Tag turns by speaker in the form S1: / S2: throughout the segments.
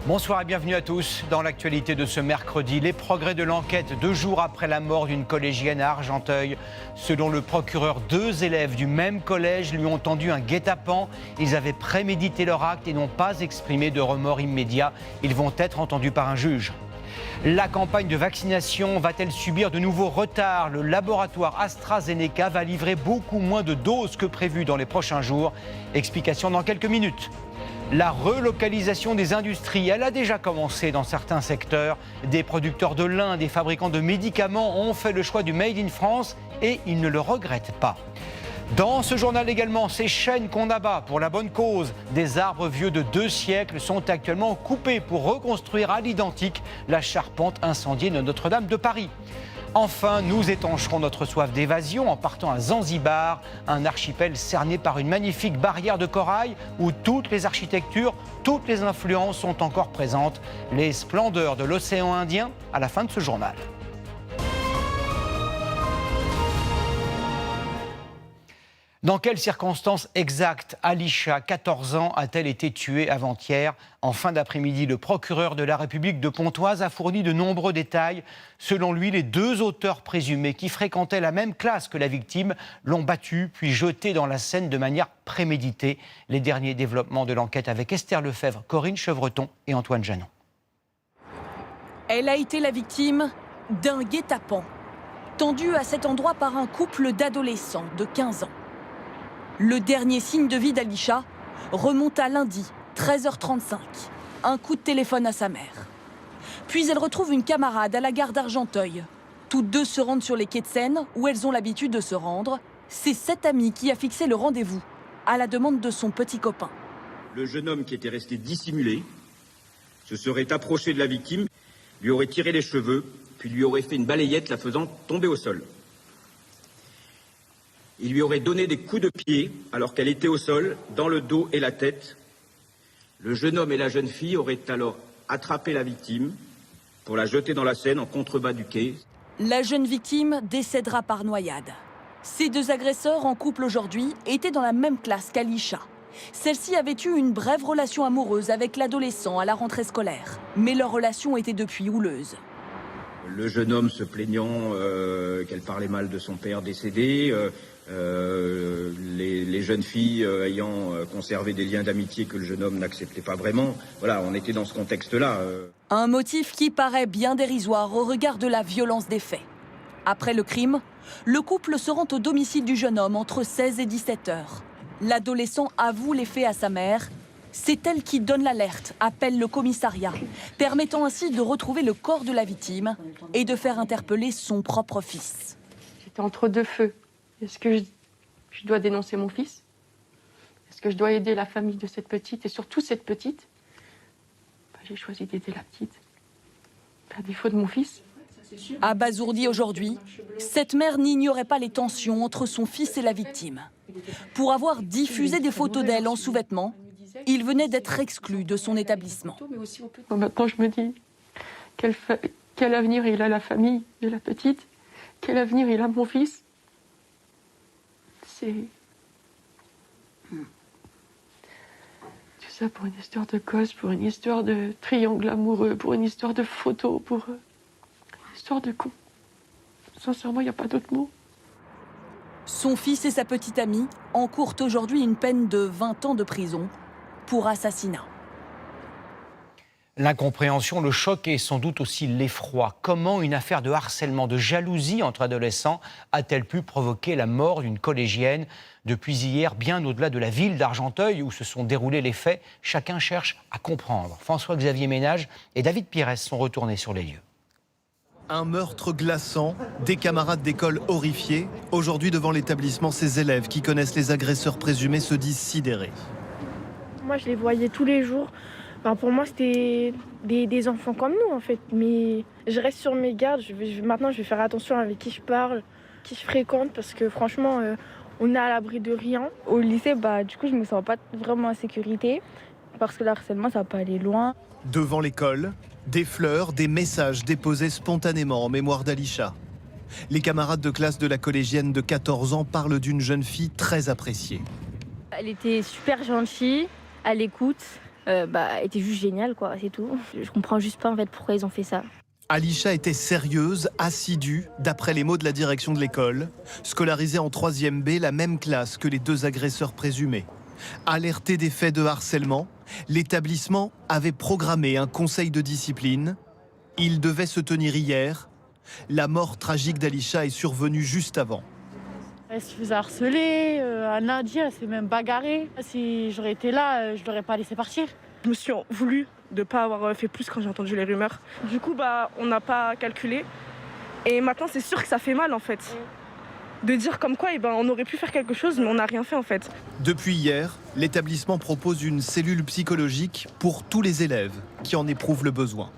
S1: Bonsoir et bienvenue à tous. Dans l'actualité de ce mercredi, les progrès de l'enquête 2 jours après la mort d'une collégienne à Argenteuil. Selon le procureur, 2 élèves du même collège lui ont tendu un guet-apens. Ils avaient prémédité leur acte et n'ont pas exprimé de remords immédiats. Ils vont être entendus par un juge. La campagne de vaccination va-t-elle subir de nouveaux retards? Le laboratoire AstraZeneca va livrer beaucoup moins de doses que prévu dans les prochains jours. Explication dans quelques minutes. La relocalisation des industries, elle a déjà commencé dans certains secteurs. Des producteurs de lin, des fabricants de médicaments ont fait le choix du Made in France et ils ne le regrettent pas. Dans ce journal également, ces chênes qu'on abat pour la bonne cause. Des arbres vieux de 2 siècles sont actuellement coupés pour reconstruire à l'identique la charpente incendiée de Notre-Dame de Paris. Enfin, nous étancherons notre soif d'évasion en partant à Zanzibar, un archipel cerné par une magnifique barrière de corail où toutes les architectures, toutes les influences sont encore présentes. Les splendeurs de l'océan Indien à la fin de ce journal. Dans quelles circonstances exactes Alisha, 14 ans, a-t-elle été tuée avant-hier? En fin d'après-midi, le procureur de la République de Pontoise a fourni de nombreux détails. Selon lui, les 2 auteurs présumés qui fréquentaient la même classe que la victime l'ont battue puis jetée dans la Seine de manière préméditée. Les derniers développements de l'enquête avec Esther Lefebvre, Corinne Chevreton et Antoine Janon.
S2: Elle a été la victime d'un guet-apens, tendu à cet endroit par un couple d'adolescents de 15 ans. Le dernier signe de vie d'Alisha remonte à lundi, 13h35. Un coup de téléphone à sa mère. Puis elle retrouve une camarade à la gare d'Argenteuil. Toutes 2 se rendent sur les quais de Seine, où elles ont l'habitude de se rendre. C'est cette amie qui a fixé le rendez-vous, à la demande de son petit copain.
S3: Le jeune homme qui était resté dissimulé se serait approché de la victime, lui aurait tiré les cheveux, puis lui aurait fait une balayette la faisant tomber au sol. Il lui aurait donné des coups de pied alors qu'elle était au sol, dans le dos et la tête. Le jeune homme et la jeune fille auraient alors attrapé la victime pour la jeter dans la Seine en contrebas du quai.
S2: La jeune victime décédera par noyade. Ces 2 agresseurs en couple aujourd'hui étaient dans la même classe qu'Alisha. Celle-ci avait eu une brève relation amoureuse avec l'adolescent à la rentrée scolaire. Mais leur relation était depuis houleuse.
S3: Le jeune homme se plaignant qu'elle parlait mal de son père décédé, les jeunes filles ayant conservé des liens d'amitié que le jeune homme n'acceptait pas vraiment. Voilà, on était dans ce contexte-là.
S2: Un motif qui paraît bien dérisoire au regard de la violence des faits. Après le crime, le couple se rend au domicile du jeune homme entre 16 et 17 heures. L'adolescent avoue les faits à sa mère. C'est elle qui donne l'alerte, appelle le commissariat, permettant ainsi de retrouver le corps de la victime et de faire interpeller son propre fils.
S4: J'étais entre 2 feux. Est-ce que je dois dénoncer mon fils? Est-ce que je dois aider la famille de cette petite et surtout cette petite? J'ai choisi d'aider la petite, à défaut de mon fils.
S2: Abasourdi aujourd'hui, cette mère n'ignorait pas les tensions entre son fils et la victime. Pour avoir diffusé des photos d'elle en sous-vêtements, il venait d'être exclu de son établissement.
S4: Maintenant, je me dis, quel avenir il a la famille de la petite? Quel avenir il a mon fils? C'est... Tout ça pour une histoire de gosse, pour une histoire de triangle amoureux, pour une histoire de photo, pour une histoire de con. Sincèrement, il n'y a pas d'autre mot.
S2: Son fils et sa petite amie encourent aujourd'hui une peine de 20 ans de prison pour assassinat.
S1: L'incompréhension, le choc et sans doute aussi l'effroi. Comment une affaire de harcèlement, de jalousie entre adolescents a-t-elle pu provoquer la mort d'une collégienne? Depuis hier, bien au-delà de la ville d'Argenteuil où se sont déroulés les faits, chacun cherche à comprendre. François-Xavier Ménage et David Pires sont retournés sur les lieux.
S5: Un meurtre glaçant, des camarades d'école horrifiés. Aujourd'hui, devant l'établissement, ces élèves qui connaissent les agresseurs présumés se disent sidérés.
S6: Moi, je les voyais tous les jours. Enfin, pour moi, c'était des enfants comme nous, en fait. Mais je reste sur mes gardes. Maintenant, je vais faire attention avec qui je parle, qui je fréquente, parce que franchement, on est à l'abri de rien.
S7: Au lycée, du coup, je me sens pas vraiment en sécurité, parce que le harcèlement, ça va pas aller loin.
S5: Devant l'école, des fleurs, des messages déposés spontanément en mémoire d'Alisha. Les camarades de classe de la collégienne de 14 ans parlent d'une jeune fille très appréciée.
S7: Elle était super gentille, à l'écoute. était juste génial, quoi, c'est tout. Je comprends juste pas en fait pourquoi ils ont fait ça.
S5: Alisha était sérieuse, assidue, d'après les mots de la direction de l'école, scolarisée en 3e B, la même classe que les 2 agresseurs présumés. Alerté des faits de harcèlement, l'établissement avait programmé un conseil de discipline. Il devait se tenir hier. La mort tragique d'Alisha est survenue juste avant.
S8: Elle se faisait harceler, un lundi, elle s'est même bagarrée. Si j'aurais été là, je l'aurais pas laissé partir.
S9: Je me suis voulu de ne pas avoir fait plus quand j'ai entendu les rumeurs. Du coup, on n'a pas calculé. Et maintenant, c'est sûr que ça fait mal, en fait. De dire comme quoi, on aurait pu faire quelque chose, mais on n'a rien fait, en fait.
S5: Depuis hier, l'établissement propose une cellule psychologique pour tous les élèves qui en éprouvent le besoin.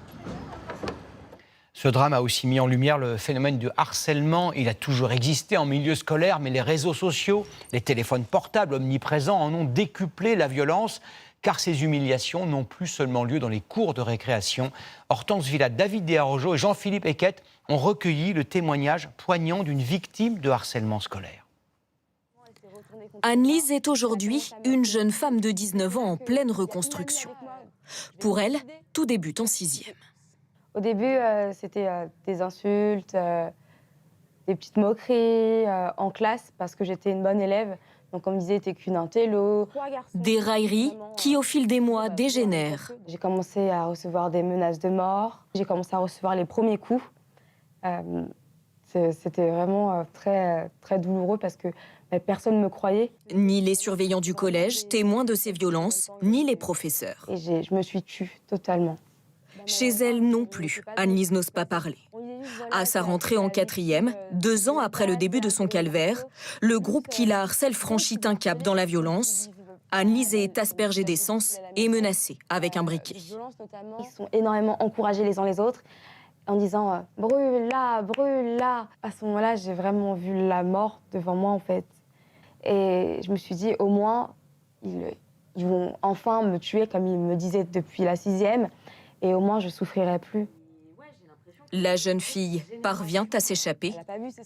S1: Ce drame a aussi mis en lumière le phénomène de harcèlement. Il a toujours existé en milieu scolaire, mais les réseaux sociaux, les téléphones portables omniprésents en ont décuplé la violence, car ces humiliations n'ont plus seulement lieu dans les cours de récréation. Hortense Villa, David Desarrojo et Jean-Philippe Eckett ont recueilli le témoignage poignant d'une victime de harcèlement scolaire.
S2: Anne-Lise est aujourd'hui une jeune femme de 19 ans en pleine reconstruction. Pour elle, tout débute en 6e.
S10: Au début, c'était des insultes, des petites moqueries en classe parce que j'étais une bonne élève. Donc on me disait, t'es qu'une intello.
S2: Des railleries qui, au fil des mois, dégénèrent.
S10: J'ai commencé à recevoir des menaces de mort. J'ai commencé à recevoir les premiers coups. C'était vraiment très, très douloureux parce que personne ne me croyait.
S2: Ni les surveillants du collège, témoins de ces violences, ni les professeurs.
S10: Et je me suis tue totalement.
S2: Chez elle non plus, Anne-Lise n'ose pas parler. À sa rentrée en 4e, 2 ans après le début de son calvaire, le groupe qui la harcèle franchit un cap dans la violence. Anne-Lise est aspergée d'essence et menacée avec un briquet.
S10: Ils sont énormément encouragés les uns les autres en disant « brûle là, brûle là ». À ce moment-là, j'ai vraiment vu la mort devant moi en fait. Et je me suis dit au moins, ils vont enfin me tuer comme ils me disaient depuis la 6e. Et au moins, je souffrirai plus.
S2: La jeune fille parvient à s'échapper.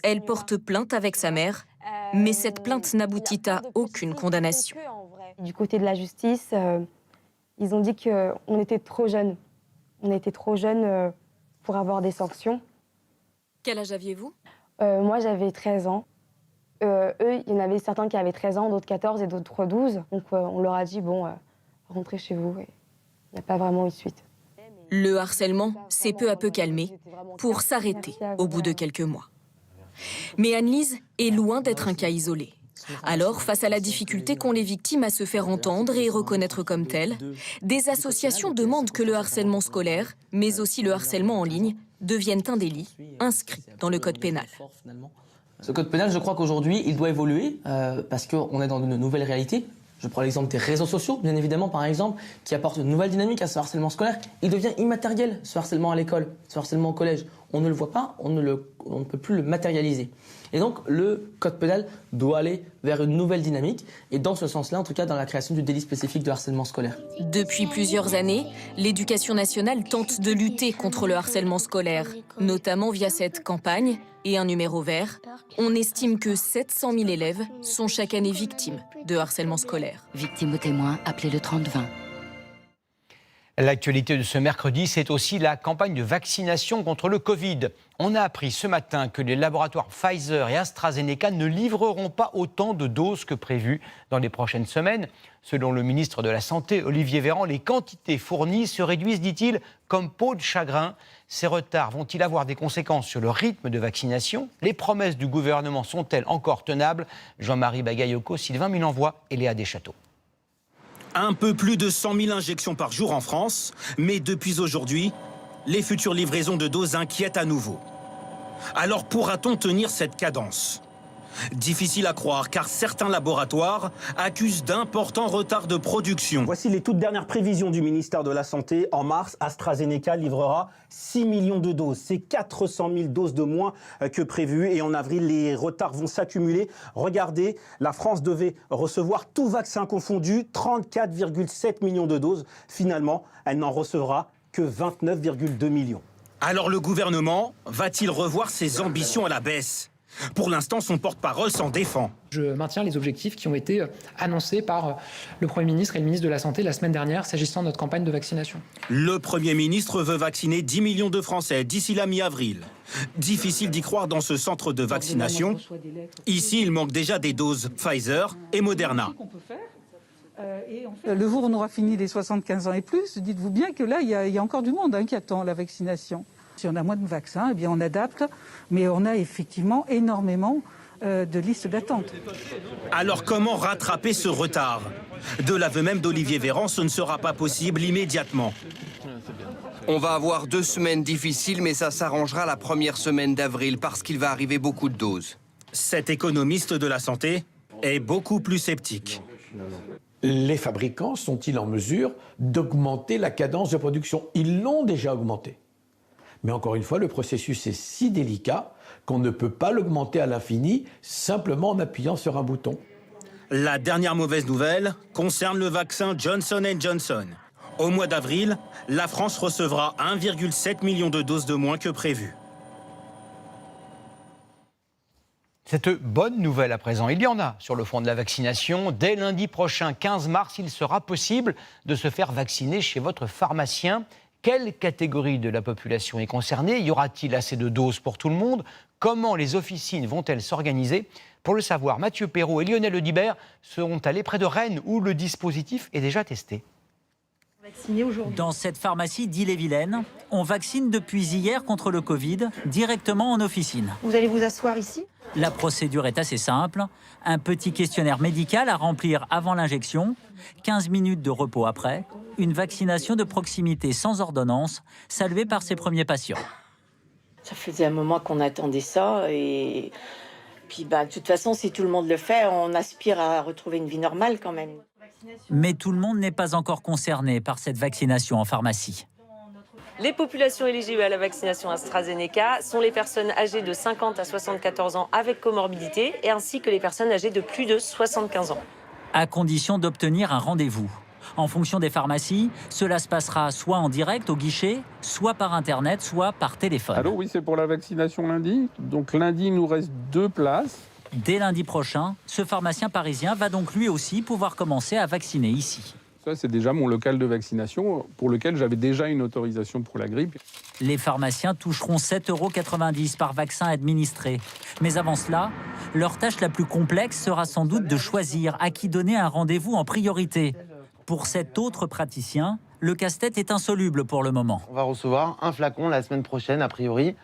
S2: Elle porte plainte avec sa mère, mais cette plainte n'aboutit à aucune condamnation.
S10: Du côté de la justice, ils ont dit qu'on était trop jeunes. On était trop jeunes pour avoir des sanctions.
S2: Quel âge aviez-vous ?
S10: Moi, j'avais 13 ans. Eux, il y en avait certains qui avaient 13 ans, d'autres 14 et d'autres 12. Donc, on leur a dit, bon, rentrez chez vous. Il n'y a pas vraiment eu de suite.
S2: Le harcèlement s'est peu à peu calmé pour s'arrêter au bout de quelques mois. Mais Anne-Lise est loin d'être un cas isolé. Alors, face à la difficulté qu'ont les victimes à se faire entendre et reconnaître comme telles, des associations demandent que le harcèlement scolaire, mais aussi le harcèlement en ligne, deviennent un délit inscrit dans le code pénal.
S11: Ce code pénal, je crois qu'aujourd'hui, il doit évoluer parce qu'on est dans une nouvelle réalité. Je prends l'exemple des réseaux sociaux, bien évidemment, par exemple, qui apportent une nouvelle dynamique à ce harcèlement scolaire. Il devient immatériel, ce harcèlement à l'école, ce harcèlement au collège. On ne le voit pas, on ne peut plus le matérialiser. Et donc, le code pénal doit aller vers une nouvelle dynamique, et dans ce sens-là, en tout cas, dans la création du délit spécifique de harcèlement scolaire.
S2: Depuis plusieurs années, l'Éducation nationale tente de lutter contre le harcèlement scolaire, notamment via cette campagne et un numéro vert. On estime que 700 000 élèves sont chaque année victimes de harcèlement scolaire.
S12: Victimes ou témoins, appelez le 3020.
S1: L'actualité de ce mercredi, c'est aussi la campagne de vaccination contre le Covid. On a appris ce matin que les laboratoires Pfizer et AstraZeneca ne livreront pas autant de doses que prévu dans les prochaines semaines. Selon le ministre de la Santé, Olivier Véran, les quantités fournies se réduisent, dit-il, comme peau de chagrin. Ces retards vont-ils avoir des conséquences sur le rythme de vaccination ? Les promesses du gouvernement sont-elles encore tenables ? Jean-Marie Bagayoko, Sylvain Milenvois et Léa Deschâteaux.
S13: Un peu plus de 100 000 injections par jour en France, mais depuis aujourd'hui, les futures livraisons de doses inquiètent à nouveau. Alors pourra-t-on tenir cette cadence ? Difficile à croire car certains laboratoires accusent d'importants retards de production.
S14: Voici les toutes dernières prévisions du ministère de la Santé. En mars, AstraZeneca livrera 6 millions de doses. C'est 400 000 doses de moins que prévu. Et en avril, les retards vont s'accumuler. Regardez, la France devait recevoir tout vaccin confondu, 34,7 millions de doses. Finalement, elle n'en recevra que 29,2 millions.
S13: Alors le gouvernement va-t-il revoir ses ambitions à la baisse ? Pour l'instant, son porte-parole s'en défend.
S15: Je maintiens les objectifs qui ont été annoncés par le Premier ministre et le ministre de la Santé la semaine dernière s'agissant de notre campagne de vaccination.
S13: Le Premier ministre veut vacciner 10 millions de Français d'ici la mi-avril. Difficile d'y croire dans ce centre de vaccination. Ici, il manque déjà des doses Pfizer et Moderna.
S16: Le jour où on aura fini les 75 ans et plus, dites-vous bien que là, il y a encore du monde qui attend la vaccination. Si on a moins de vaccins, eh bien on adapte, mais on a effectivement énormément de listes d'attente.
S13: Alors comment rattraper ce retard? De l'aveu même d'Olivier Véran, ce ne sera pas possible immédiatement.
S17: On va avoir 2 semaines difficiles, mais ça s'arrangera la première semaine d'avril parce qu'il va arriver beaucoup de doses.
S13: Cet économiste de la santé est beaucoup plus sceptique.
S18: Les fabricants sont-ils en mesure d'augmenter la cadence de production? Ils l'ont déjà augmentée. Mais encore une fois, le processus est si délicat qu'on ne peut pas l'augmenter à l'infini simplement en appuyant sur un bouton.
S13: La dernière mauvaise nouvelle concerne le vaccin Johnson & Johnson. Au mois d'avril, la France recevra 1,7 million de doses de moins que prévu.
S1: Cette bonne nouvelle à présent, il y en a sur le front de la vaccination. Dès lundi prochain, 15 mars, il sera possible de se faire vacciner chez votre pharmacien. Quelle catégorie de la population est concernée? Y aura-t-il assez de doses pour tout le monde? Comment les officines vont-elles s'organiser? Pour le savoir, Mathieu Perrault et Lionel Audibert seront allés près de Rennes où le dispositif est déjà testé.
S19: Dans cette pharmacie d'Ille-et-Vilaine, on vaccine depuis hier contre le Covid directement en officine.
S20: Vous allez vous asseoir ici?
S19: La procédure est assez simple. Un petit questionnaire médical à remplir avant l'injection, 15 minutes de repos après, une vaccination de proximité sans ordonnance, saluée par ses premiers patients.
S20: Ça faisait un moment qu'on attendait ça et puis de toute façon, si tout le monde le fait, on aspire à retrouver une vie normale quand même.
S19: Mais tout le monde n'est pas encore concerné par cette vaccination en pharmacie.
S21: Les populations éligibles à la vaccination AstraZeneca sont les personnes âgées de 50 à 74 ans avec comorbidité et ainsi que les personnes âgées de plus de 75 ans.
S19: À condition d'obtenir un rendez-vous. En fonction des pharmacies, cela se passera soit en direct au guichet, soit par Internet, soit par téléphone.
S22: Allô, oui, c'est pour la vaccination lundi. Donc lundi, il nous reste 2 places.
S19: Dès lundi prochain, ce pharmacien parisien va donc lui aussi pouvoir commencer à vacciner ici.
S22: Ça, c'est déjà mon local de vaccination pour lequel j'avais déjà une autorisation pour la grippe.
S19: Les pharmaciens toucheront 7,90 € par vaccin administré. Mais avant cela, leur tâche la plus complexe sera sans doute de choisir à qui donner un rendez-vous en priorité. Pour cet autre praticien, le casse-tête est insoluble pour le moment.
S23: On va recevoir un flacon la semaine prochaine, a priori.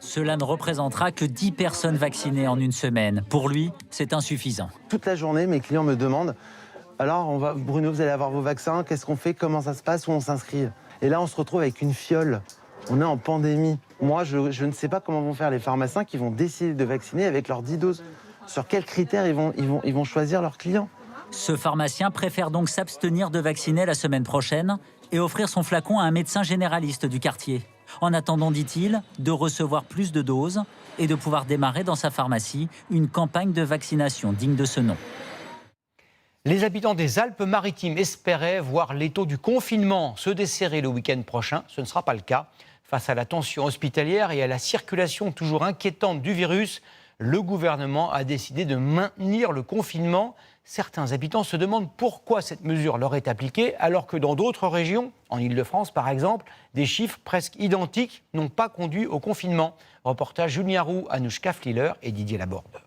S19: Cela ne représentera que 10 personnes vaccinées en une semaine. Pour lui, c'est insuffisant.
S23: Toute la journée, mes clients me demandent « Alors, Bruno, vous allez avoir vos vaccins, qu'est-ce qu'on fait, comment ça se passe, où on s'inscrit ?» Et là, on se retrouve avec une fiole. On est en pandémie. Moi, je ne sais pas comment vont faire les pharmaciens qui vont décider de vacciner avec leurs 10 doses. Sur quels critères ils vont choisir leurs clients?
S19: Ce pharmacien préfère donc s'abstenir de vacciner la semaine prochaine et offrir son flacon à un médecin généraliste du quartier. En attendant, dit-il, de recevoir plus de doses et de pouvoir démarrer dans sa pharmacie une campagne de vaccination digne de ce nom.
S1: Les habitants des Alpes-Maritimes espéraient voir l'étau du confinement se desserrer le week-end prochain. Ce ne sera pas le cas. Face à la tension hospitalière et à la circulation toujours inquiétante du virus, le gouvernement a décidé de maintenir le confinement. Certains habitants se demandent pourquoi cette mesure leur est appliquée, alors que dans d'autres régions, en Ile-de-France par exemple, des chiffres presque identiques n'ont pas conduit au confinement. Reportage Julien Roux, Anouchka Fliller et Didier Laborde.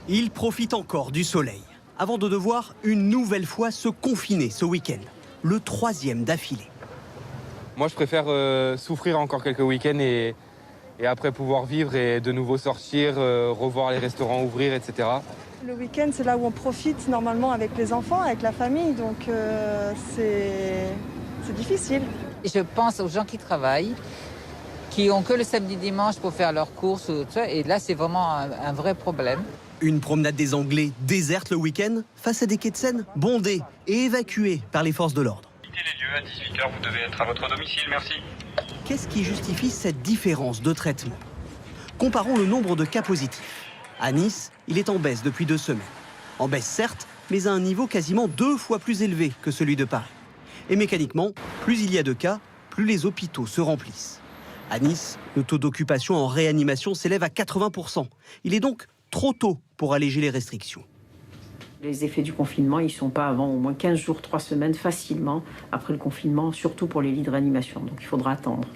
S24: Ils profitent encore du soleil, avant de devoir une nouvelle fois se confiner ce week-end, le 3e d'affilée.
S25: Moi je préfère souffrir encore quelques week-ends et après pouvoir vivre et de nouveau sortir, revoir les restaurants ouvrir, etc.
S26: Le week-end, c'est là où on profite normalement avec les enfants, avec la famille, donc c'est difficile.
S27: Je pense aux gens qui travaillent, qui ont que le samedi dimanche pour faire leurs courses, et là c'est vraiment un vrai problème.
S24: Une promenade des Anglais déserte le week-end face à des quais de Seine bondés et évacués par les forces de l'ordre.
S28: Quittez les lieux à 18h, vous devez être à votre domicile, merci.
S24: Qu'est-ce qui justifie cette différence de traitement? Comparons le nombre de cas positifs. À Nice, il est en baisse depuis 2 semaines. En baisse certes, mais à un niveau quasiment 2 fois plus élevé que celui de Paris. Et mécaniquement, plus il y a de cas, plus les hôpitaux se remplissent. À Nice, le taux d'occupation en réanimation s'élève à 80%. Il est donc trop tôt pour alléger les restrictions.
S3: Les effets du confinement, ils ne sont pas avant au moins 15 jours, 3 semaines facilement après le confinement, surtout pour les lits de réanimation. Donc il faudra attendre.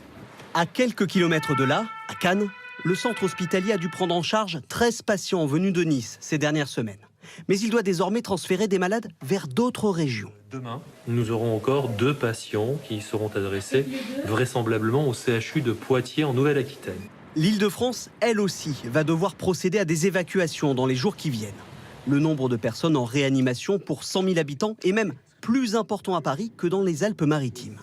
S24: À quelques kilomètres de là, à Cannes, le centre hospitalier a dû prendre en charge 13 patients venus de Nice ces dernières semaines. Mais il doit désormais transférer des malades vers d'autres régions.
S4: Demain, nous aurons encore 2 patients qui seront adressés vraisemblablement au CHU de Poitiers en Nouvelle-Aquitaine.
S24: L'Île-de-France, elle aussi, va devoir procéder à des évacuations dans les jours qui viennent. Le nombre de personnes en réanimation pour 100 000 habitants est même plus important à Paris que dans les Alpes-Maritimes.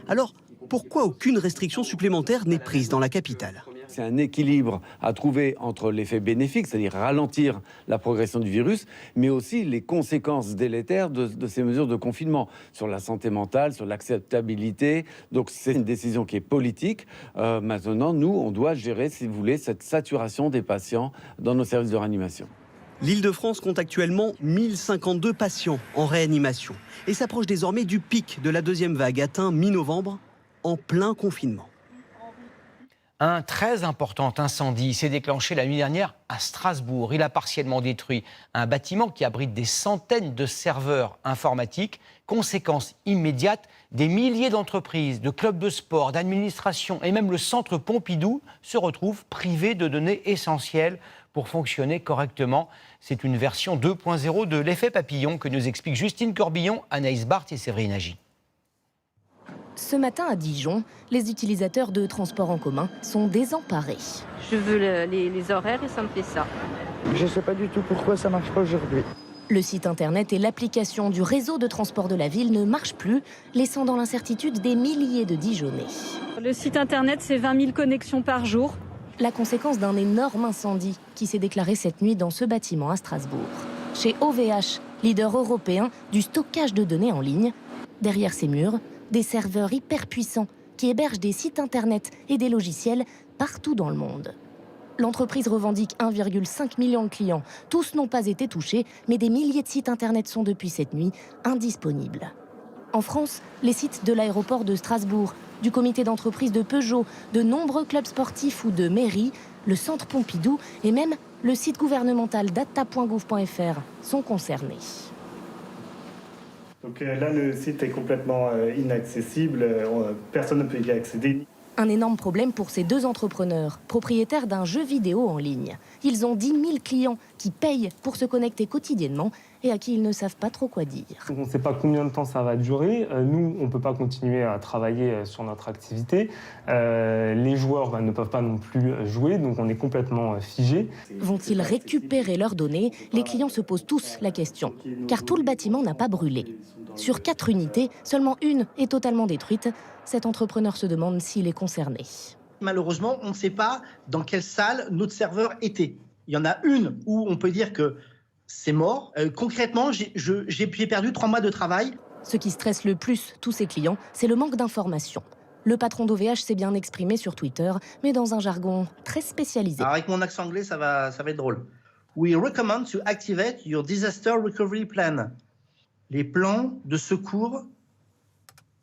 S24: Alors, pourquoi aucune restriction supplémentaire n'est prise dans la capitale ?
S5: C'est un équilibre à trouver entre l'effet bénéfique, c'est-à-dire ralentir la progression du virus, mais aussi les conséquences délétères de ces mesures de confinement sur la santé mentale, sur l'acceptabilité. Donc c'est une décision qui est politique. Maintenant, nous, on doit gérer, si vous voulez, cette saturation des patients dans nos services de réanimation.
S24: L'Île-de-France compte actuellement 1052 patients en réanimation et s'approche désormais du pic de la deuxième vague atteint mi-novembre en plein confinement.
S1: Un très important incendie s'est déclenché la nuit dernière à Strasbourg. Il a partiellement détruit un bâtiment qui abrite des centaines de serveurs informatiques. Conséquence immédiate, des milliers d'entreprises, de clubs de sport, d'administration et même le centre Pompidou se retrouvent privés de données essentielles pour fonctionner correctement. C'est une version 2.0 de l'effet papillon que nous expliquent Justine Corbillon, Anaïs Barthes et Séverine Nagy.
S6: Ce matin à Dijon, les utilisateurs de transports en commun sont désemparés.
S7: Je veux les horaires et ça me fait ça.
S8: Je ne sais pas du tout pourquoi ça ne marche pas aujourd'hui.
S6: Le site internet et l'application du réseau de transport de la ville ne marchent plus, laissant dans l'incertitude des milliers de Dijonnais.
S7: Le site internet, c'est 20 000 connexions par jour.
S6: La conséquence d'un énorme incendie qui s'est déclaré cette nuit dans ce bâtiment à Strasbourg. Chez OVH, leader européen du stockage de données en ligne, derrière ces murs, des serveurs hyper puissants qui hébergent des sites internet et des logiciels partout dans le monde. L'entreprise revendique 1,5 million de clients. Tous n'ont pas été touchés, mais des milliers de sites internet sont depuis cette nuit indisponibles. En France, les sites de l'aéroport de Strasbourg, du comité d'entreprise de Peugeot, de nombreux clubs sportifs ou de mairies, le centre Pompidou et même le site gouvernemental data.gouv.fr sont concernés.
S9: Donc là, le site est complètement inaccessible, personne ne peut y accéder.
S6: Un énorme problème pour ces 2 entrepreneurs, propriétaires d'un jeu vidéo en ligne. Ils ont 10 000 clients qui payent pour se connecter quotidiennement et à qui ils ne savent pas trop quoi dire.
S9: On ne sait pas combien de temps ça va durer. Nous, on ne peut pas continuer à travailler sur notre activité. Les joueurs ne peuvent pas non plus jouer, donc on est complètement figé.
S6: Vont-ils récupérer leurs données ? Les clients se posent tous la question, car tout le bâtiment n'a pas brûlé. Sur 4 unités, seulement une est totalement détruite. Cet entrepreneur se demande s'il est concerné.
S10: Malheureusement, on ne sait pas dans quelle salle notre serveur était. Il y en a une où on peut dire que c'est mort. Concrètement, j'ai perdu 3 mois de travail.
S6: Ce qui stresse le plus tous ces clients, c'est le manque d'informations. Le patron d'OVH s'est bien exprimé sur Twitter, mais dans un jargon très spécialisé.
S10: Alors avec mon accent anglais, ça va être drôle. We recommend to activate your disaster recovery plan. Les plans de secours.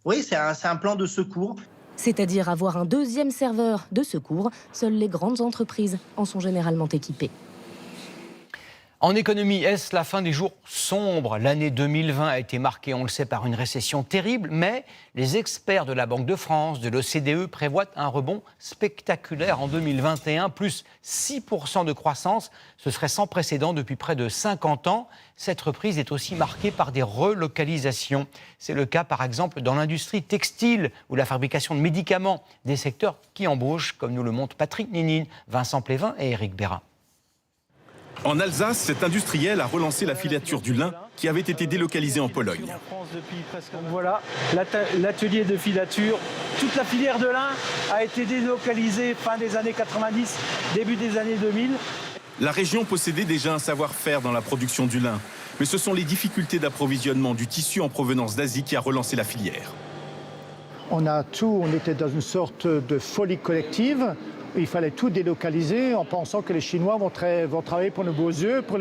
S10: Oui, c'est un plan de secours.
S6: C'est-à-dire avoir un 2e serveur de secours. Seules les grandes entreprises en sont généralement équipées.
S1: En économie, est-ce la fin des jours sombres ? L'année 2020 a été marquée, on le sait, par une récession terrible, mais les experts de la Banque de France, de l'OCDE prévoient un rebond spectaculaire en 2021, plus 6% de croissance. Ce serait sans précédent depuis près de 50 ans. Cette reprise est aussi marquée par des relocalisations. C'est le cas, par exemple, dans l'industrie textile ou la fabrication de médicaments, des secteurs qui embauchent, comme nous le montrent Patrick Nénine, Vincent Plévin et Éric Bérin.
S13: En Alsace, cet industriel a relancé la filature du lin qui avait été délocalisé en Pologne.
S9: Donc voilà, l'atelier de filature, toute la filière de lin a été délocalisée fin des années 90, début des années 2000.
S13: La région possédait déjà un savoir-faire dans la production du lin, mais ce sont les difficultés d'approvisionnement du tissu en provenance d'Asie qui a relancé la filière.
S8: On était dans une sorte de folie collective. Il fallait tout délocaliser en pensant que les Chinois vont travailler pour nos beaux yeux pour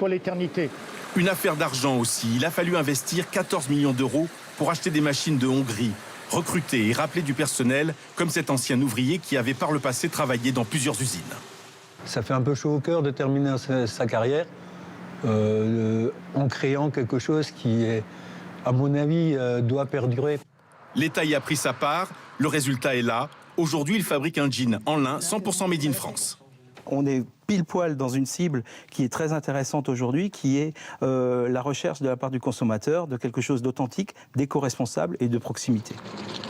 S8: l'éternité.
S13: Une affaire d'argent aussi. Il a fallu investir 14 millions d'euros pour acheter des machines de Hongrie.
S2: recruter et rappeler du personnel, comme cet ancien ouvrier qui avait par le passé travaillé dans plusieurs usines.
S11: Ça fait un peu chaud au cœur de terminer sa carrière en créant quelque chose qui, à mon avis, doit perdurer.
S2: L'État y a pris sa part, le résultat est là. Aujourd'hui, il fabrique un jean en lin 100% made in France.
S12: On est pile poil dans une cible qui est très intéressante aujourd'hui, qui est la recherche de la part du consommateur de quelque chose d'authentique, d'éco-responsable et de proximité.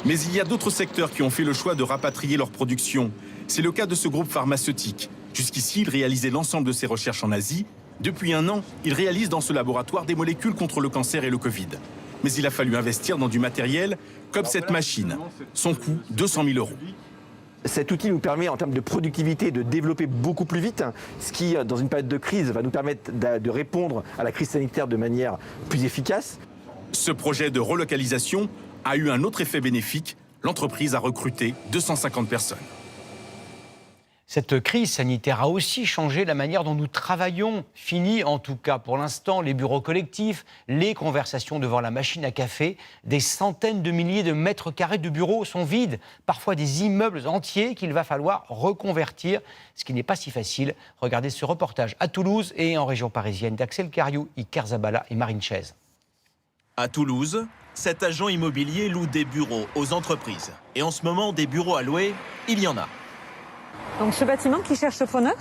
S2: Mais il y a d'autres secteurs qui ont fait le choix de rapatrier leur production. C'est le cas de ce groupe pharmaceutique. Jusqu'ici, il réalisait l'ensemble de ses recherches en Asie. Depuis un an, il réalise dans ce laboratoire des molécules contre le cancer et le Covid. Mais il a fallu investir dans du matériel comme cette machine. Son coût, 200 000 €.
S14: Cet outil nous permet, en termes de productivité, de développer beaucoup plus vite, ce qui, dans une période de crise, va nous permettre de répondre à la crise sanitaire de manière plus efficace.
S2: Ce projet de relocalisation a eu un autre effet bénéfique. L'entreprise a recruté 250 personnes.
S1: Cette crise sanitaire a aussi changé la manière dont nous travaillons. Fini, en tout cas pour l'instant, les bureaux collectifs, les conversations devant la machine à café. Des centaines de milliers de mètres carrés de bureaux sont vides. Parfois des immeubles entiers qu'il va falloir reconvertir, ce qui n'est pas si facile. Regardez ce reportage à Toulouse et en région parisienne d'Axel Cariou, Iker Zabala et Marine Chaise.
S15: À Toulouse, cet agent immobilier loue des bureaux aux entreprises. Et en ce moment, des bureaux à louer, il y en a.
S7: Donc ce bâtiment qui cherche ce preneur,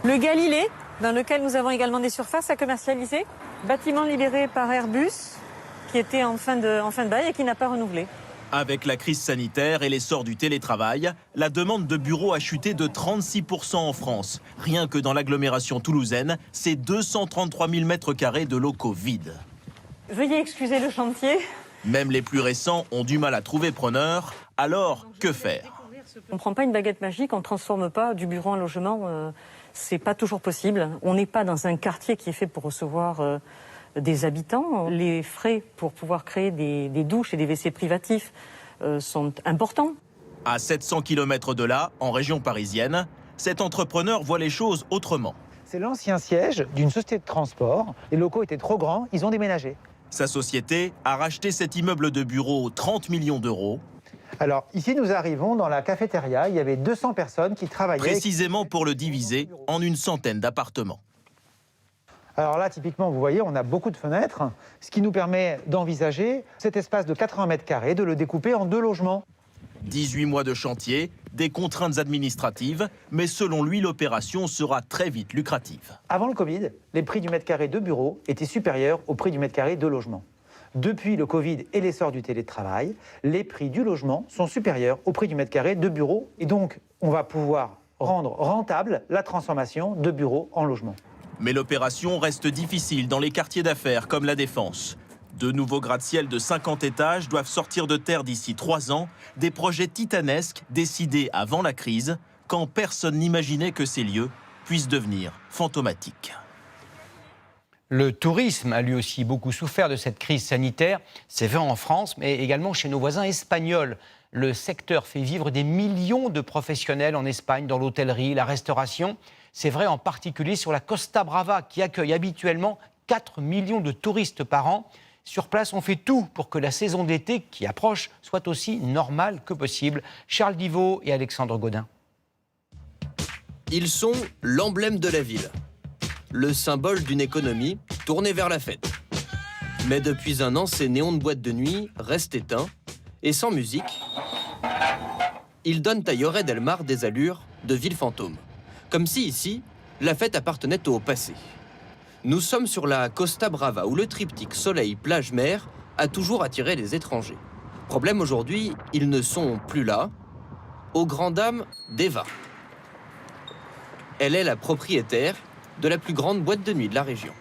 S7: le Galilée, dans lequel nous avons également des surfaces à commercialiser, bâtiment libéré par Airbus, qui était en fin de bail et qui n'a pas renouvelé.
S15: Avec la crise sanitaire et l'essor du télétravail, la demande de bureaux a chuté de 36% en France. Rien que dans l'agglomération toulousaine, c'est 233 000 mètres carrés de locaux vides.
S7: Veuillez excuser le chantier.
S15: Même les plus récents ont du mal à trouver preneur. Alors, que faire ?
S7: On ne prend pas une baguette magique, on ne transforme pas du bureau en logement, c'est pas toujours possible. On n'est pas dans un quartier qui est fait pour recevoir des habitants. Les frais pour pouvoir créer des douches et des WC privatifs sont importants.
S15: À 700 km de là, en région parisienne, cet entrepreneur voit les choses autrement.
S16: C'est l'ancien siège d'une société de transport. Les locaux étaient trop grands, ils ont déménagé.
S15: Sa société a racheté cet immeuble de bureau 30 millions d'euros.
S16: Alors, ici, nous arrivons dans la cafétéria. Il y avait 200 personnes qui travaillaient.
S15: Précisément pour le diviser en une centaine d'appartements.
S16: Alors là, typiquement, vous voyez, on a beaucoup de fenêtres, ce qui nous permet d'envisager cet espace de 80 mètres carrés, de le découper en 2 logements.
S15: 18 mois de chantier, des contraintes administratives, mais selon lui, l'opération sera très vite lucrative.
S16: Avant le Covid, les prix du mètre carré de bureau étaient supérieurs au prix du mètre carré de logement. Depuis le Covid et l'essor du télétravail, les prix du logement sont supérieurs au prix du mètre carré de bureau. Et donc, on va pouvoir rendre rentable la transformation de bureaux en logement.
S15: Mais l'opération reste difficile dans les quartiers d'affaires comme la Défense. De nouveaux gratte-ciel de 50 étages doivent sortir de terre d'ici 3 ans. Des projets titanesques décidés avant la crise, quand personne n'imaginait que ces lieux puissent devenir fantomatiques.
S1: Le tourisme a lui aussi beaucoup souffert de cette crise sanitaire. C'est vrai en France, mais également chez nos voisins espagnols. Le secteur fait vivre des millions de professionnels en Espagne, dans l'hôtellerie, la restauration. C'est vrai en particulier sur la Costa Brava, qui accueille habituellement 4 millions de touristes par an. Sur place, on fait tout pour que la saison d'été qui approche soit aussi normale que possible. Charles Divot et Alexandre Godin.
S17: Ils sont l'emblème de la ville. Le symbole d'une économie tournée vers la fête. Mais depuis un an, ces néons de boîte de nuit restent éteints et sans musique. Ils donnent à Lloret del Mar des allures de ville fantôme. Comme si ici, la fête appartenait au passé. Nous sommes sur la Costa Brava où le triptyque soleil-plage-mer a toujours attiré les étrangers. Problème aujourd'hui, ils ne sont plus là, aux grandes dames d'Eva. Elle est la propriétaire de la plus grande boîte de nuit de la région.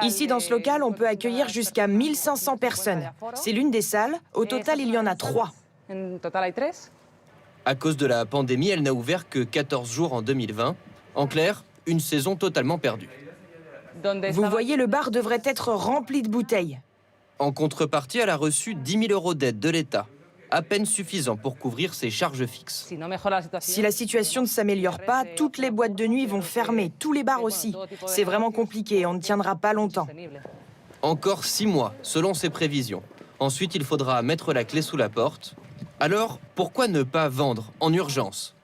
S18: Ici, dans ce local, on peut accueillir jusqu'à 1500 personnes. C'est l'une des salles. Au total, il y en a 3.
S17: À cause de la pandémie, elle n'a ouvert que 14 jours en 2020. En clair, une saison totalement perdue.
S18: Vous voyez, le bar devrait être rempli de bouteilles.
S17: En contrepartie, elle a reçu 10 000 € d'aide de l'État, à peine suffisant pour couvrir ses charges fixes.
S18: Si la situation ne s'améliore pas, toutes les boîtes de nuit vont fermer, tous les bars aussi. C'est vraiment compliqué, on ne tiendra pas longtemps.
S17: Encore 6 mois, selon ses prévisions. Ensuite, il faudra mettre la clé sous la porte. Alors, pourquoi ne pas vendre en urgence?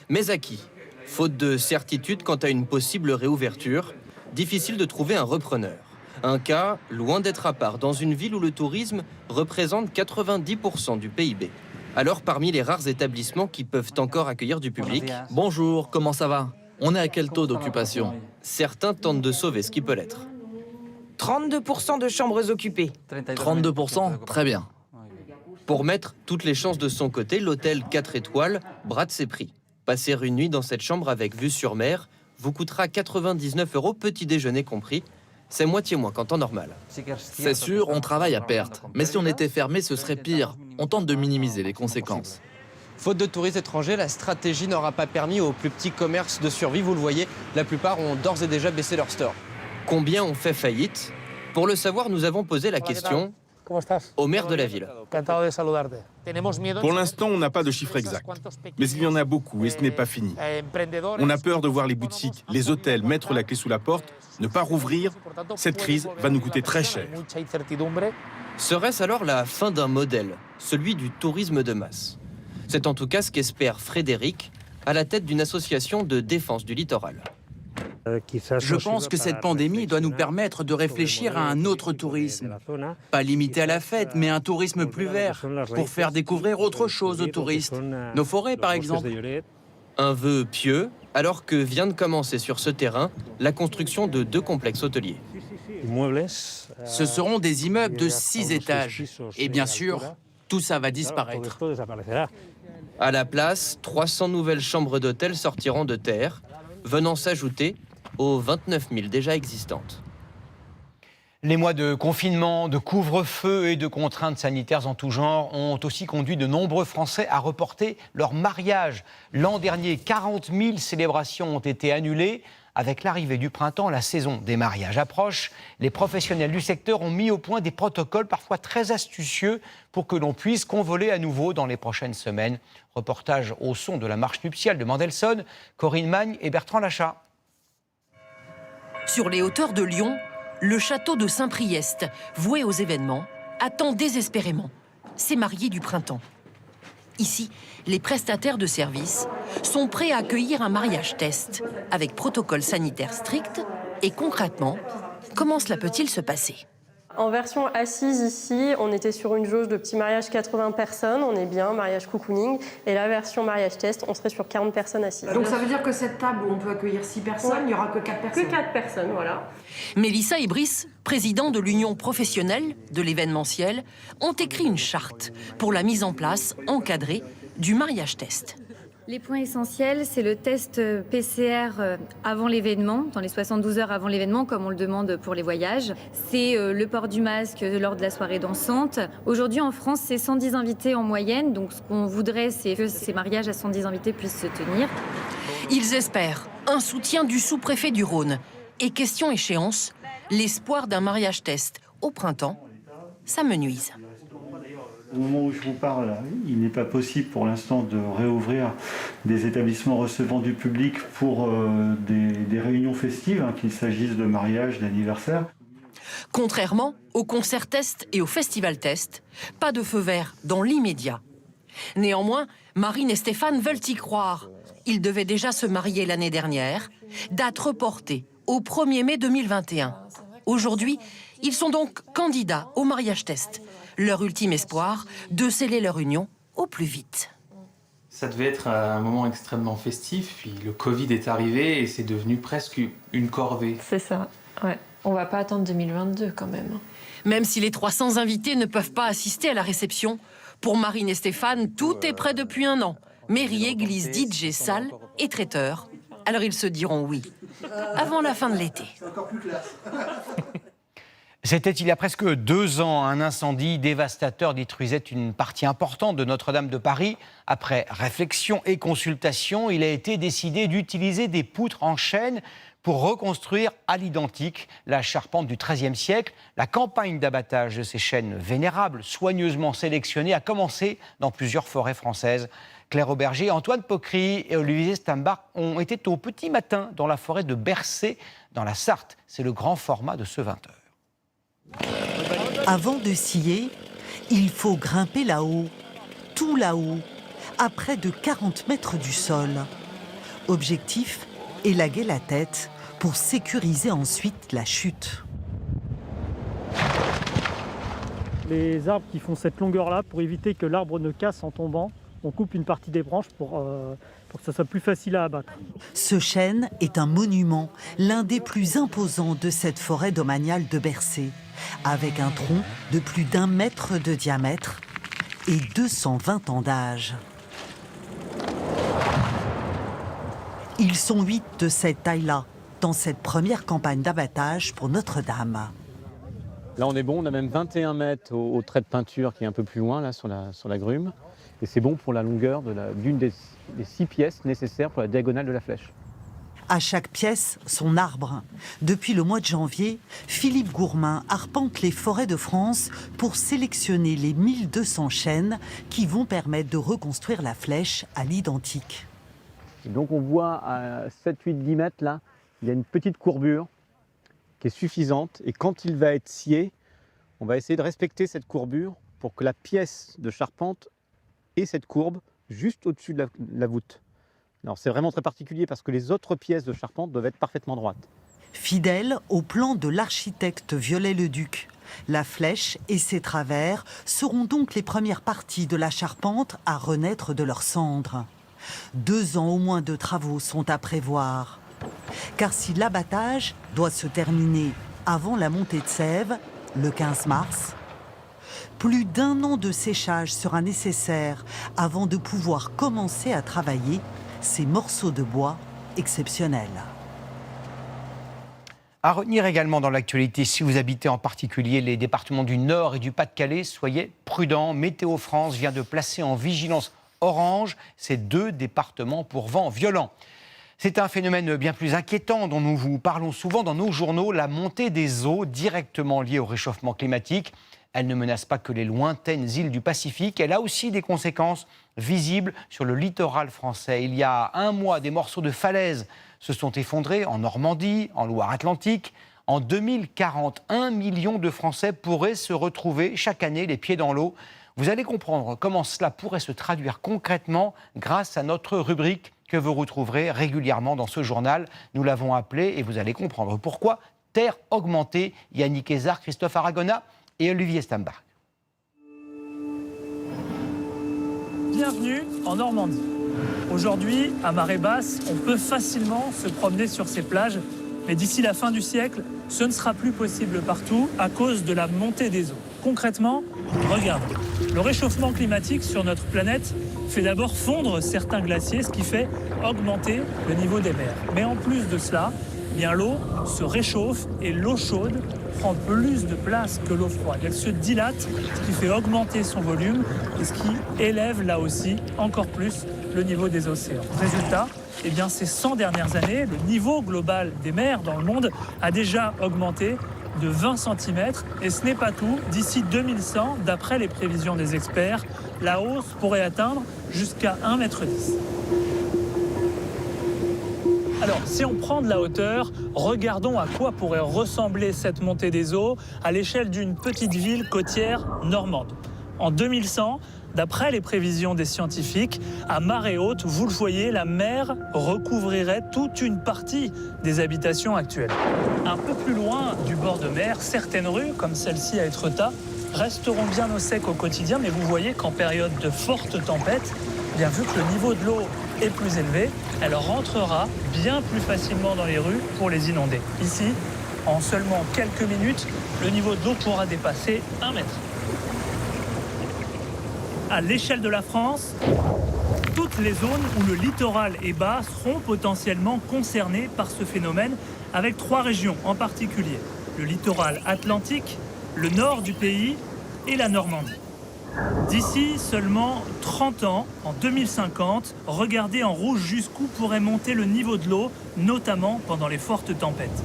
S17: Mais à qui? Faute de certitude quant à une possible réouverture, difficile de trouver un repreneur. Un cas loin d'être à part dans une ville où le tourisme représente 90% du PIB. Alors, parmi les rares établissements qui peuvent encore accueillir du public...
S19: Bonjour, comment ça va? On est à quel taux d'occupation?
S17: Certains tentent de sauver ce qui peut l'être.
S18: 32% de chambres occupées.
S19: 32%? Très bien.
S17: Pour mettre toutes les chances de son côté, l'hôtel 4 étoiles brade ses prix. Passer une nuit dans cette chambre avec vue sur mer vous coûtera 99 €, petit déjeuner compris. C'est moitié moins qu'en temps normal.
S19: C'est sûr, on travaille à perte. Mais si on était fermé, ce serait pire. On tente de minimiser les conséquences.
S20: Faute de touristes étrangers, la stratégie n'aura pas permis aux plus petits commerces de survie. Vous le voyez, la plupart ont d'ores et déjà baissé leur store.
S17: Combien ont fait faillite? Pour le savoir, nous avons posé la question au maire de la ville.
S2: Pour l'instant, on n'a pas de chiffre exact. Mais il y en a beaucoup et ce n'est pas fini. On a peur de voir les boutiques, les hôtels mettre la clé sous la porte, ne pas rouvrir. Cette crise va nous coûter très cher.
S17: Serait-ce alors la fin d'un modèle, celui du tourisme de masse? C'est en tout cas ce qu'espère Frédéric, à la tête d'une association de défense du littoral.
S21: Je pense que cette pandémie doit nous permettre de réfléchir à un autre tourisme. Pas limité à la fête, mais un tourisme plus vert, pour faire découvrir autre chose aux touristes. Nos forêts, par exemple.
S17: Un vœu pieux, alors que vient de commencer sur ce terrain la construction de 2 complexes hôteliers.
S21: Ce seront des immeubles de 6 étages. Et bien sûr, tout ça va disparaître.
S17: À la place, 300 nouvelles chambres d'hôtel sortiront de terre, venant s'ajouter aux 29 000 déjà existantes.
S1: Les mois de confinement, de couvre-feu et de contraintes sanitaires en tout genre ont aussi conduit de nombreux Français à reporter leur mariage. L'an dernier, 40 000 célébrations ont été annulées. Avec l'arrivée du printemps, la saison des mariages approche. Les professionnels du secteur ont mis au point des protocoles parfois très astucieux pour que l'on puisse convoler à nouveau dans les prochaines semaines. Reportage au son de la marche nuptiale de Mendelssohn, Corinne Magne et Bertrand Lachat.
S22: Sur les hauteurs de Lyon, le château de Saint-Priest, voué aux événements, attend désespérément ses mariés du printemps. Ici, les prestataires de services sont prêts à accueillir un mariage test, avec protocole sanitaire strict. Et concrètement, comment cela peut-il se passer ?
S23: En version assise ici, on était sur une jauge de petit mariage 80 personnes, on est bien, mariage cocooning. Et la version mariage test, on serait sur 40 personnes assises.
S25: Donc ça veut dire que cette table où on peut accueillir 6 personnes, il n'y aura que 4 personnes.
S23: Que 4 personnes, voilà.
S22: Mélissa et Brice, présidents de l'Union professionnelle de l'événementiel, ont écrit une charte pour la mise en place encadrée du mariage test.
S26: Les points essentiels, c'est le test PCR avant l'événement, dans les 72 heures avant l'événement, comme on le demande pour les voyages. C'est le port du masque lors de la soirée dansante. Aujourd'hui, en France, c'est 110 invités en moyenne. Donc, ce qu'on voudrait, c'est que ces mariages à 110 invités puissent se tenir.
S22: Ils espèrent un soutien du sous-préfet du Rhône. Et question échéance, l'espoir d'un mariage test au printemps s'amenuise.
S27: Au moment où je vous parle, il n'est pas possible pour l'instant de réouvrir des établissements recevant du public pour des réunions festives, qu'il s'agisse de mariages, d'anniversaires.
S22: Contrairement aux concerts test et aux festivals test, pas de feu vert dans l'immédiat. Néanmoins, Marine et Stéphane veulent y croire. Ils devaient déjà se marier l'année dernière, date reportée au 1er mai 2021. Aujourd'hui, ils sont donc candidats au mariage test. Leur ultime espoir, de sceller leur union au plus vite.
S29: Ça devait être un moment extrêmement festif, puis le Covid est arrivé et c'est devenu presque une corvée.
S23: C'est ça, ouais. On va pas attendre 2022 quand même.
S22: Même si les 300 invités ne peuvent pas assister à la réception, pour Marine et Stéphane, tout est prêt depuis un an. Mairie, église, DJ, salle et traiteur. Alors ils se diront oui, avant la fin de l'été.
S1: C'était il y a presque 2 ans, un incendie dévastateur détruisait une partie importante de Notre-Dame de Paris. Après réflexion et consultation, il a été décidé d'utiliser des poutres en chêne pour reconstruire à l'identique la charpente du XIIIe siècle. La campagne d'abattage de ces chênes vénérables, soigneusement sélectionnés, a commencé dans plusieurs forêts françaises. Claire Auberger, Antoine Pocry et Olivier Stambach ont été au petit matin dans la forêt de Bercé, dans la Sarthe. C'est le grand format de ce 20h.
S30: Avant de scier,
S3: Il faut grimper là-haut, tout là-haut, à près de 40 mètres du sol. Objectif, élaguer la tête pour sécuriser ensuite la chute.
S4: Les arbres qui font cette longueur-là, pour éviter que l'arbre ne casse en tombant, on coupe une partie des branches pour que ça soit plus facile à abattre.
S3: Ce chêne est un monument, l'un des plus imposants de cette forêt domaniale de Bercé, avec un tronc de plus d'1 mètre de diamètre et 220 ans d'âge. Ils sont 8 de cette taille-là, dans cette première campagne d'abattage pour Notre-Dame.
S5: Là, on est bon, on a même 21 mètres au trait de peinture qui est un peu plus loin, là, sur la grume. Et c'est bon pour la longueur d'une des 6 pièces nécessaires pour la diagonale de la flèche.
S3: À chaque pièce, son arbre. Depuis le mois de janvier, Philippe Gourmain arpente les forêts de France pour sélectionner les 1200 chênes qui vont permettre de reconstruire la flèche à l'identique.
S5: Donc on voit à 7, 8, 10 mètres, là, il y a une petite courbure qui est suffisante. Et quand il va être scié, on va essayer de respecter cette courbure pour que la pièce de charpente ait cette courbe juste au-dessus de la voûte. Alors c'est vraiment très particulier parce que les autres pièces de charpente doivent être parfaitement droites.
S3: Fidèle au plan de l'architecte Viollet-le-Duc, la flèche et ses travers seront donc les premières parties de la charpente à renaître de leurs cendres. 2 ans au moins de travaux sont à prévoir. Car si l'abattage doit se terminer avant la montée de sève, le 15 mars, plus d'1 an de séchage sera nécessaire avant de pouvoir commencer à travailler ces morceaux de bois exceptionnels.
S1: À retenir également dans l'actualité, si vous habitez en particulier les départements du Nord et du Pas-de-Calais, soyez prudents. Météo France vient de placer en vigilance orange ces 2 départements pour vent violent. C'est un phénomène bien plus inquiétant dont nous vous parlons souvent dans nos journaux, la montée des eaux directement liée au réchauffement climatique. Elle ne menace pas que les lointaines îles du Pacifique, elle a aussi des conséquences visibles sur le littoral français. Il y a 1 mois, des morceaux de falaises se sont effondrés en Normandie, en Loire-Atlantique. En 2040, 1 million de Français pourraient se retrouver chaque année les pieds dans l'eau. Vous allez comprendre comment cela pourrait se traduire concrètement grâce à notre rubrique que vous retrouverez régulièrement dans ce journal. Nous l'avons appelé, et vous allez comprendre pourquoi, Terre augmentée. Yannick Ezard, Christophe Aragona et Olivier Stambach.
S4: Bienvenue en Normandie. Aujourd'hui, à marée basse, on peut facilement se promener sur ces plages, mais d'ici la fin du siècle, ce ne sera plus possible partout à cause de la montée des eaux. Concrètement, regardez. Le réchauffement climatique sur notre planète fait d'abord fondre certains glaciers, ce qui fait augmenter le niveau des mers. Mais en plus de cela, bien l'eau se réchauffe et l'eau chaude prend plus de place que l'eau froide. Elle se dilate, ce qui fait augmenter son volume et ce qui élève là aussi encore plus le niveau des océans. Résultat, eh bien, ces 100 dernières années, le niveau global des mers dans le monde a déjà augmenté de 20 cm. Et ce n'est pas tout. D'ici 2100, d'après les prévisions des experts, la hausse pourrait atteindre jusqu'à 1,10 m. Alors, si on prend de la hauteur, regardons à quoi pourrait ressembler cette montée des eaux à l'échelle d'une petite ville côtière normande. En 2100, d'après les prévisions des scientifiques, à marée haute, vous le voyez, la mer recouvrirait toute une partie des habitations actuelles. Un peu plus loin du bord de mer, certaines rues, comme celle-ci à Étretat, resteront bien au sec au quotidien, mais vous voyez qu'en période de forte tempête, bien vu que le niveau de l'eau est plus élevé, elle rentrera bien plus facilement dans les rues pour les inonder. Ici, en seulement quelques minutes, le niveau de l'eau pourra dépasser 1 mètre. À l'échelle de la France, toutes les zones où le littoral est bas seront potentiellement concernées par ce phénomène, avec 3 régions en particulier. Le littoral atlantique, le nord du pays et la Normandie. D'ici seulement 30 ans, en 2050, regardez en rouge jusqu'où pourrait monter le niveau de l'eau, notamment pendant les fortes tempêtes.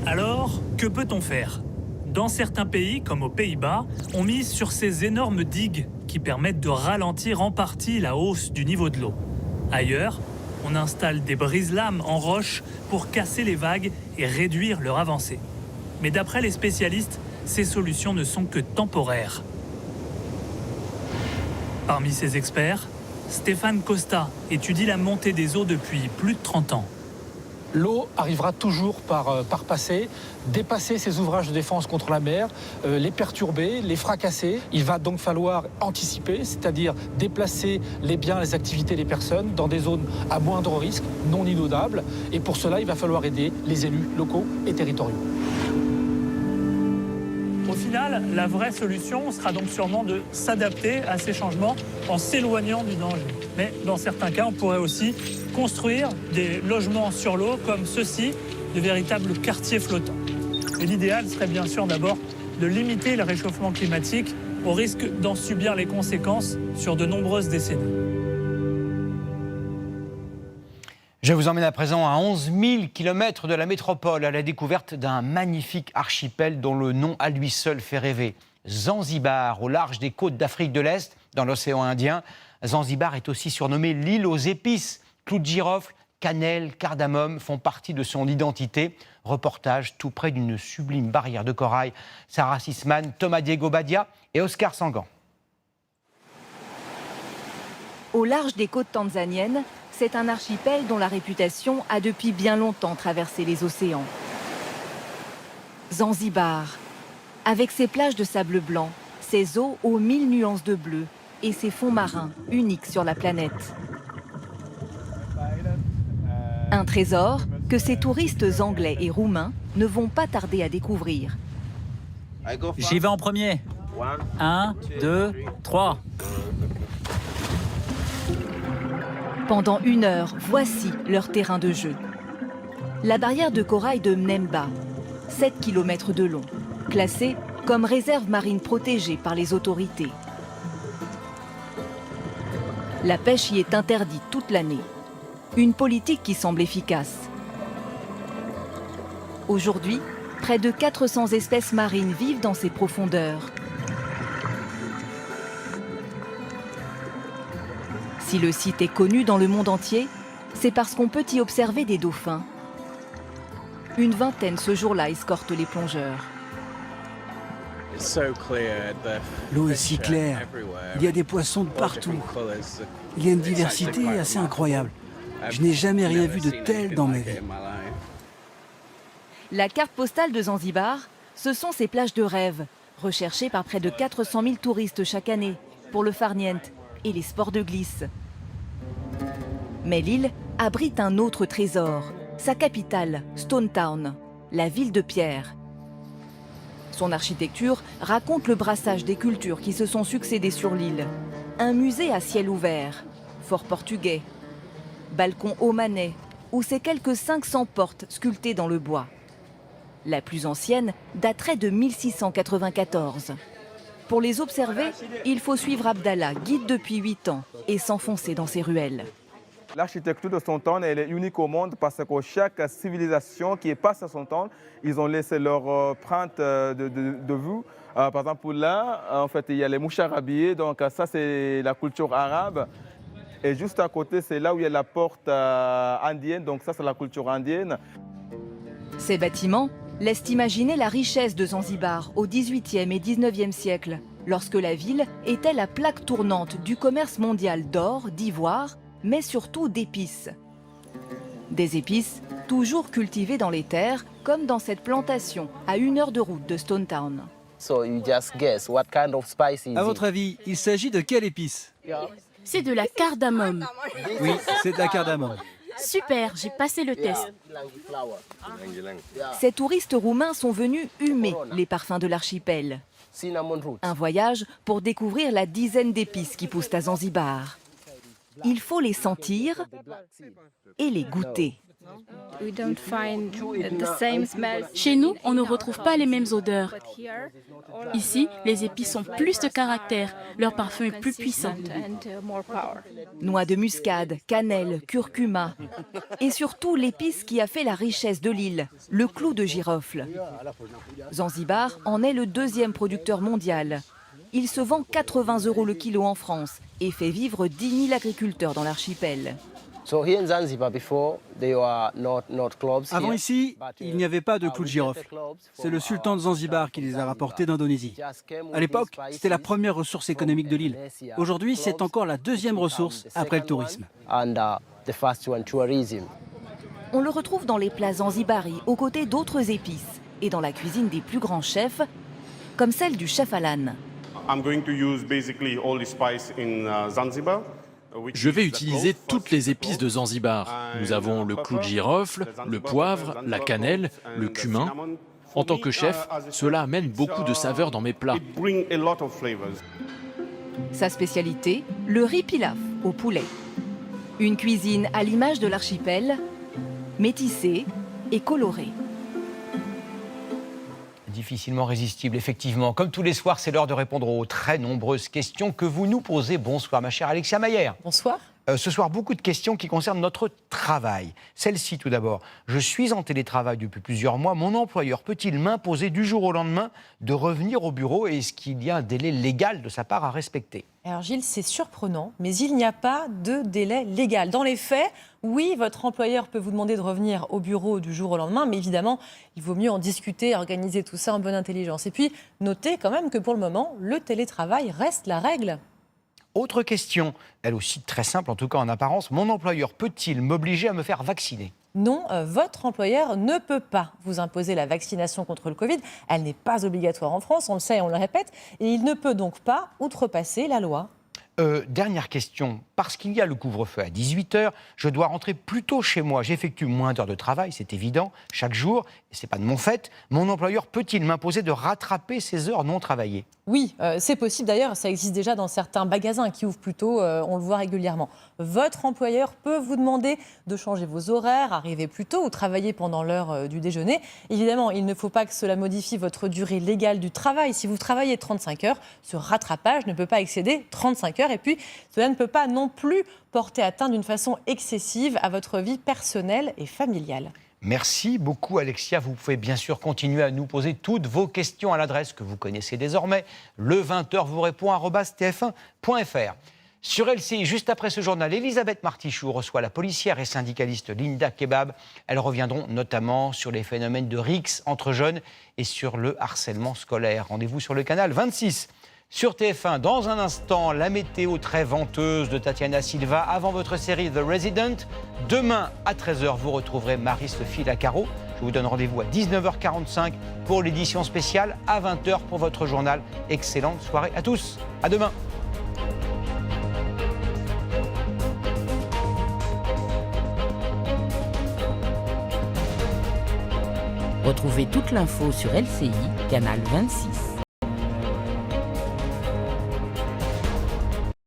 S4: Alors, que peut-on faire ? Dans certains pays, comme aux Pays-Bas, on mise sur ces énormes digues qui permettent de ralentir en partie la hausse du niveau de l'eau. Ailleurs, on installe des brise-lames en roche pour casser les vagues et réduire leur avancée. Mais d'après les spécialistes, ces solutions ne sont que temporaires. Parmi ces experts, Stéphane Costa étudie la montée des eaux depuis plus de 30 ans.
S6: L'eau arrivera toujours par passer, dépasser ces ouvrages de défense contre la mer, les perturber, les fracasser. Il va donc falloir anticiper, c'est-à-dire déplacer les biens, les activités des personnes dans des zones à moindre risque, non inondables. Et pour cela, il va falloir aider les élus locaux et territoriaux.
S4: Au final, la vraie solution sera donc sûrement de s'adapter à ces changements en s'éloignant du danger. Mais dans certains cas, on pourrait aussi construire des logements sur l'eau comme ceux-ci, de véritables quartiers flottants. Et l'idéal serait bien sûr d'abord de limiter le réchauffement climatique au risque d'en subir les conséquences sur de nombreuses décennies.
S1: Je vous emmène à présent à 11 000 km de la métropole à la découverte d'un magnifique archipel dont le nom à lui seul fait rêver. Zanzibar, au large des côtes d'Afrique de l'Est, dans l'océan Indien. Zanzibar est aussi surnommée l'île aux épices. Clous de girofle, cannelle, cardamome font partie de son identité. Reportage tout près d'une sublime barrière de corail. Sarah Sisman, Thomas Diego Badia et Oscar Sangan.
S8: Au large des côtes tanzaniennes, c'est un archipel dont la réputation a depuis bien longtemps traversé les océans. Zanzibar, avec ses plages de sable blanc, ses eaux aux 1000 nuances de bleu et ses fonds marins uniques sur la planète. Un trésor que ces touristes anglais et roumains ne vont pas tarder à découvrir.
S9: J'y vais en premier. 1, 2, 3.
S8: Pendant 1 heure, voici leur terrain de jeu. La barrière de corail de Mnemba, 7 km de long, classée comme réserve marine protégée par les autorités. La pêche y est interdite toute l'année. Une politique qui semble efficace. Aujourd'hui, près de 400 espèces marines vivent dans ces profondeurs. Si le site est connu dans le monde entier, c'est parce qu'on peut y observer des dauphins. Une vingtaine ce jour-là escorte les plongeurs.
S10: L'eau est si claire, il y a des poissons de partout. Il y a une diversité assez incroyable. Je n'ai jamais rien vu de tel dans ma vie.
S8: La carte postale de Zanzibar, ce sont ces plages de rêve, recherchées par près de 400 000 touristes chaque année, pour le farniente et les sports de glisse. Mais l'île abrite un autre trésor, sa capitale, Stone Town, la ville de pierre. Son architecture raconte le brassage des cultures qui se sont succédées sur l'île. Un musée à ciel ouvert, fort portugais, balcon omanais, ou ses quelques 500 portes sculptées dans le bois. La plus ancienne daterait de 1694. Pour les observer, il faut suivre Abdallah, guide depuis 8 ans, et s'enfoncer dans ses ruelles.
S11: L'architecture de Stone Town, elle est unique au monde parce que chaque civilisation qui est passée à Stone Town, ils ont laissé leur empreinte de vue. Par exemple, là, en fait, il y a les mouchards habillés, donc ça, c'est la culture arabe. Et juste à côté, c'est là où il y a la porte indienne, donc ça, c'est la culture indienne.
S8: Ces bâtiments laissent imaginer la richesse de Zanzibar au XVIIIe et XIXe siècle, lorsque la ville était la plaque tournante du commerce mondial d'or, d'ivoire, mais surtout d'épices. Des épices toujours cultivées dans les terres, comme dans cette plantation à 1 heure de route de Stone Town.
S12: À votre avis, il s'agit de quelle épice?
S13: C'est de la cardamome.
S12: Oui, c'est de la cardamome.
S13: Super, j'ai passé le test.
S8: Ces touristes roumains sont venus humer les parfums de l'archipel. Un voyage pour découvrir la dizaine d'épices qui poussent à Zanzibar. Il faut les sentir et les goûter.
S13: Chez nous, on ne retrouve pas les mêmes odeurs. Ici, les épices ont plus de caractère, leur parfum est plus puissant.
S8: Noix de muscade, cannelle, curcuma et surtout l'épice qui a fait la richesse de l'île, le clou de girofle. Zanzibar en est le 2e producteur mondial. Il se vend 80 € le kilo en France et fait vivre 10 000 agriculteurs dans l'archipel.
S12: Avant ici, il n'y avait pas de clous de girofle. C'est le sultan de Zanzibar qui les a rapportés d'Indonésie. À l'époque, c'était la première ressource économique de l'île. Aujourd'hui, c'est encore la deuxième ressource après le tourisme.
S8: On le retrouve dans les plats zanzibaris aux côtés d'autres épices et dans la cuisine des plus grands chefs, comme celle du chef Alan.
S7: Je vais utiliser toutes les épices de Zanzibar. Nous avons le clou de girofle, le poivre, la cannelle, le cumin. En tant que chef, cela amène beaucoup de saveurs dans mes plats.
S8: Sa spécialité, le riz pilaf au poulet. Une cuisine à l'image de l'archipel, métissée et colorée.
S1: Difficilement résistible, effectivement. Comme tous les soirs, c'est l'heure de répondre aux très nombreuses questions que vous nous posez. Bonsoir, ma chère Alexia Mayer.
S14: Bonsoir.
S1: Ce soir, beaucoup de questions qui concernent notre travail. Celle-ci, tout d'abord. Je suis en télétravail depuis plusieurs mois. Mon employeur peut-il m'imposer du jour au lendemain de revenir au bureau et est-ce qu'il y a un délai légal de sa part à respecter ?
S14: Alors Gilles, c'est surprenant, mais il n'y a pas de délai légal. Dans les faits, oui, votre employeur peut vous demander de revenir au bureau du jour au lendemain, mais évidemment, il vaut mieux en discuter, organiser tout ça en bonne intelligence. Et puis, notez quand même que pour le moment, le télétravail reste la règle.
S1: Autre question, elle aussi très simple, en tout cas en apparence. Mon employeur peut-il m'obliger à me faire vacciner ?
S14: Non, votre employeur ne peut pas vous imposer la vaccination contre le Covid. Elle n'est pas obligatoire en France, on le sait et on le répète. Et il ne peut donc pas outrepasser la loi.
S1: Dernière question, parce qu'il y a le couvre-feu à 18h, je dois rentrer plus tôt chez moi. J'effectue moins d'heures de travail, c'est évident, chaque jour, et ce n'est pas de mon fait. Mon employeur peut-il m'imposer de rattraper ces heures non travaillées ?
S14: Oui, c'est possible d'ailleurs, ça existe déjà dans certains magasins qui ouvrent plus tôt, on le voit régulièrement. Votre employeur peut vous demander de changer vos horaires, arriver plus tôt ou travailler pendant l'heure du déjeuner. Évidemment, il ne faut pas que cela modifie votre durée légale du travail. Si vous travaillez 35 heures, ce rattrapage ne peut pas excéder 35 heures. Et puis, cela ne peut pas non plus porter atteinte d'une façon excessive à votre vie personnelle et familiale.
S1: Merci beaucoup Alexia. Vous pouvez bien sûr continuer à nous poser toutes vos questions à l'adresse que vous connaissez désormais. Le 20h vous répond @tf1.fr. Sur LCI, juste après ce journal, Elisabeth Martichoux reçoit la policière et syndicaliste Linda Kebab. Elles reviendront notamment sur les phénomènes de rixe entre jeunes et sur le harcèlement scolaire. Rendez-vous sur le canal 26. Sur TF1, dans un instant, la météo très venteuse de Tatiana Silva avant votre série The Resident. Demain, à 13h, vous retrouverez Marie-Sophie Lacaro. Je vous donne rendez-vous à 19h45 pour l'édition spéciale, à 20h pour votre journal. Excellente soirée à tous. À demain.
S15: Retrouvez toute l'info sur LCI, canal 26.